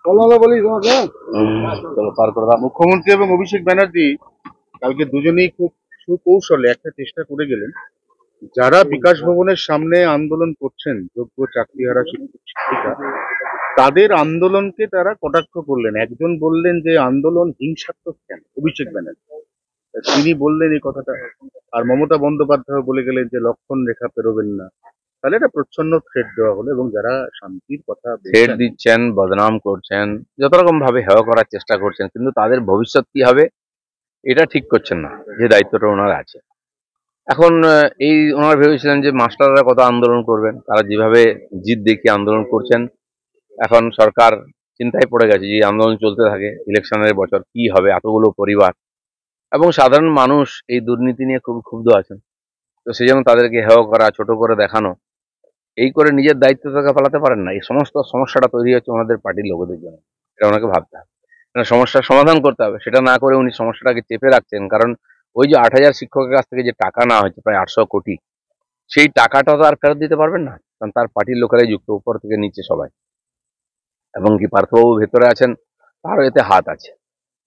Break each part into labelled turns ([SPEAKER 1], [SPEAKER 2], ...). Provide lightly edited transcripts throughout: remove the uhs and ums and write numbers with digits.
[SPEAKER 1] চলো পার করে দাও। মুখ্যমন্ত্রী এবং অভিষেক ব্যানার্জি কালকে দুজনেই খুব সুকৌশলে একটা চেষ্টা করে গেলেন, যারা বিকাশ ভবনের সামনে আন্দোলন করছেন যোগ্য চাকরিহারা শিক্ষক শিক্ষিকা, তাদের আন্দোলনকে তারা কটাক্ষ করলেন। একজন বললেন যে আন্দোলন হিংসাত্মক কেন, অভিষেক ব্যানার্জি তিনি বললেন এই কথাটা। আর মমতা বন্দ্যোপাধ্যায় বলে গেলেন যে লক্ষণ রেখা পেরোবেন না। তাহলে এটা প্রচ্ছন্ন থ্রেট দেওয়া হলো, এবং যারা শান্তির কথা
[SPEAKER 2] থ্রেট
[SPEAKER 1] বলছেন
[SPEAKER 2] দিচ্ছেন, বদনাম করছেন, যত রকম ভাবে হেয় করার চেষ্টা করছেন, কিন্তু তাদের ভবিষ্যৎ কি হবে এটা ঠিক করছেন না, যে দায়িত্বটা ওনার আছে। এখন এই ওনারা ভেবেছিলেন যে মাস্টাররা কত আন্দোলন করবেন, তারা যেভাবে জিদ দেখিয়ে আন্দোলন করছেন, এখন সরকার চিন্তায় পড়ে গেছে যে আন্দোলন চলতে থাকে, ইলেকশনের বছর কি হবে, এতগুলো পরিবার এবং সাধারণ মানুষ এই দুর্নীতি নিয়ে খুব ক্ষুব্ধ আছেন। তো সেই জন্য তাদেরকে হেয় করা, ছোট করে দেখানো, এই করে নিজের দায়িত্ব থেকে পালাতে পারেন না। এই সমস্ত সমস্যাটা তৈরি হচ্ছে ওনাদের পার্টির লোকেদের জন্য, এটা ওনাকে ভাবতে হবে। সমস্যার সমাধান করতে হবে, সেটা না করে উনি সমস্যাটাকে চেপে রাখছেন। কারণ ওই যে 8,000 শিক্ষকের কাছ থেকে যে টাকা নেওয়া হয়েছে প্রায় 800 কোটি, সেই টাকাটা তো আর ফেরত দিতে পারবেন না, কারণ তার পার্টির লোকেরাই যুক্ত, উপর থেকে নিচে সবাই। এবং কি পার্থবাবু ভেতরে আছেন, তারও এতে হাত আছে।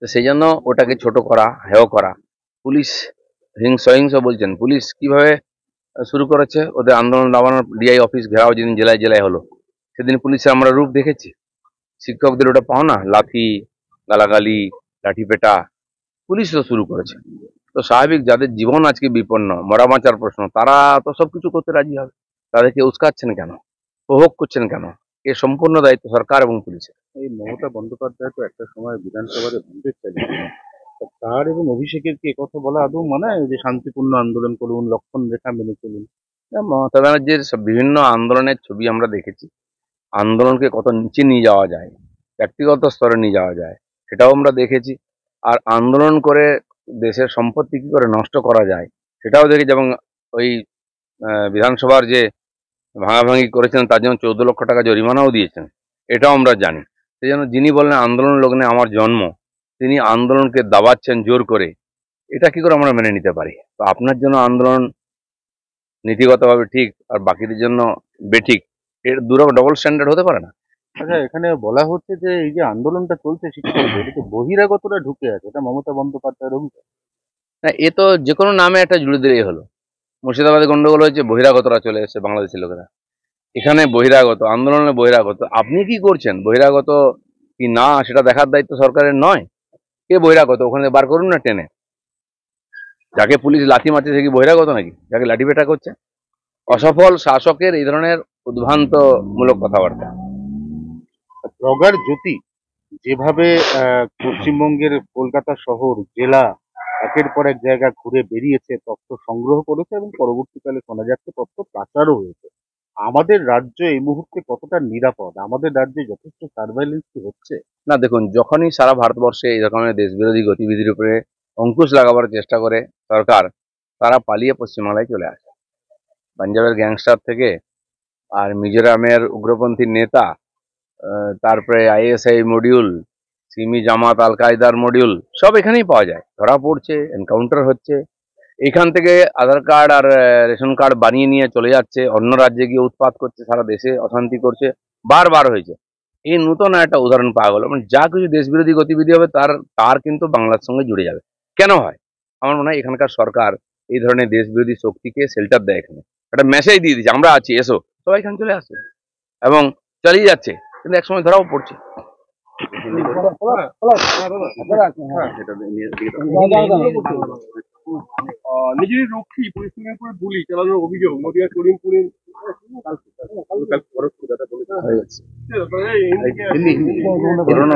[SPEAKER 2] তো সেই জন্য ওটাকে ছোট করা, হেয় করা। পুলিশ সহিংস বলছেন, পুলিশ কিভাবে শুরু করেছে ওদের আন্দোলন দাবানোর। ডিআই অফিস ঘেরাও যেদিন জেলায় জেলায় হলো, সেদিন পুলিশের আমরা রূপ দেখেছি। শিক্ষকদের ওটা পাও না, লাঠি, গালাগালি, লাঠি পেটা, পুলিশ তো শুরু করেছে। তো স্বাভাবিক, যাদের জীবন আজকে বিপন্ন, মরা বাঁচার প্রশ্ন, তারা তো সবকিছু করতে রাজি হবে। তাদেরকে উস্কাচ্ছেন কেন, প্রভোগ করছেন কেন? এ সম্পূর্ণ দায়িত্ব সরকার এবং পুলিশের।
[SPEAKER 1] এই মমতা বন্দ্যোপাধ্যায় তো একটা সময় বিধানসভাতে ভাঙতে চাইলেন, তার এবং অভিষেকের কি একথা বলা আদৌ মানায় যে শান্তিপূর্ণ আন্দোলন করুন, লক্ষণ রেখা মেনে চলুন?
[SPEAKER 2] মমতা ব্যানার্জির বিভিন্ন আন্দোলনের ছবি আমরা দেখেছি। আন্দোলনকে কত নিচে নিয়ে যাওয়া যায়, ব্যক্তিগত স্তরে নিয়ে যাওয়া যায়, সেটাও আমরা দেখেছি। আর আন্দোলন করে দেশের সম্পত্তি কি করে নষ্ট করা যায়, সেটাও দেখেছি। এবং ওই বিধানসভার যে ভাঙাভাঙি করেছেন তার জন্য 14 লক্ষ টাকা জরিমানাও দিয়েছেন, এটাও আমরা জানি। সেই জন্য যিনি বললেন আন্দোলন লগ্নে আমার জন্ম, তিনি আন্দোলনকে দাবাচ্ছেন জোর করে, এটা কি করে আমরা মেনে নিতে পারি? তো আপনার জন্য আন্দোলন নীতিগতভাবে ঠিক আর বাকিদের জন্য বেঠিক, এর ডবল স্ট্যান্ডার্ড হতে পারে না।
[SPEAKER 1] আচ্ছা, এখানে বলা হচ্ছে যে এই যে আন্দোলনটা চলছে শিক্ষকদের, এতে বহিরাগতরা ঢুকে আছে, এটা মমতা বন্দ্যোপাধ্যায়ের অভিযোগ।
[SPEAKER 2] না, এ তো যে কোনো নামে একটা জুড়ে দিলেই হলো। মুর্শিদাবাদে গন্ডগোল হয়েছে, বহিরাগতরা চলে এসেছে, বাংলাদেশের লোকেরা। এখানে বহিরাগত, আন্দোলনে বহিরাগত, আপনি কি করছেন বহিরাগত কি না সেটা দেখার দায়িত্ব সরকারের নয়? কে বহিরাগত ওখানে বার করুন না টেনে। যাকে পুলিশ লাঠি মারছে সে কি বহিরাগত নাকি, যাকে লাঠি পেটা করছে? অসফল শাসকের এই ধরনের উদ্ভ্রান্ত মূলক কথাবার্তা।
[SPEAKER 1] ব্লগার জ্যোতি যেভাবে পশ্চিমবঙ্গের কলকাতা শহর জেলা একের পর এক জায়গা ঘুরে বেরিয়েছে, তথ্য সংগ্রহ করেছে, এবং পরবর্তীকালে শোনা যাচ্ছে তথ্য পাচারও হয়েছে, আমাদের রাজ্য এই মুহূর্তে কতটা নিরাপদ? আমাদের রাজ্যে যথেষ্ট সার্ভাইলেন্স কি হচ্ছে?
[SPEAKER 2] না দেখুন, যখনই সারা ভারতবর্ষে এই রকমের দেশবিরোধী গতিবিধির উপরে অঙ্কুশ লাগাবার চেষ্টা করে সরকার, তারা পালিয়ে পশ্চিমবাংলায় চলে আসে। পাঞ্জাবের গ্যাংস্টার থেকে আর মিজোরামের উগ্রপন্থী নেতা, তারপরে আইএসআই মডিউল, সিমি জামাত আল কায়দার মডিউল, সব এখানেই পাওয়া যায়। ধরা পড়ছে, এনকাউন্টার হচ্ছে। এখান থেকে আধার কার্ড আর রেশন কার্ড বানিয়ে নিয়ে চলে যাচ্ছে, অন্য রাজ্যে গিয়ে উৎপাত করছে, সারা দেশে অশান্তি করছে। বারবার হয়েছে। এই নতুন একটা উদাহরণ পাওয়া গেল। মানে যা কিছু দেশবিরোধী গতিবিধি হবে তার তার কিন্তু বাংলার সঙ্গে জুড়ে যাবে। কেন হয়? আমার মনে হয় এখানকার সরকার এই ধরনের দেশবিরোধী শক্তিকে শেল্টার দেয়। এখানে একটা মেসেজ দিয়ে দিচ্ছে, আমরা আছি, এসো, সবাই এখানে চলে আসছে এবং চালিয়ে যাচ্ছে, কিন্তু একসময় ধরাও পড়ছে।
[SPEAKER 3] নিজেরই রক্ষী পরিস্থিতির উপরে গুলি চালানোর অভিযোগ নদিয়া করিমপুরে।
[SPEAKER 1] করোনা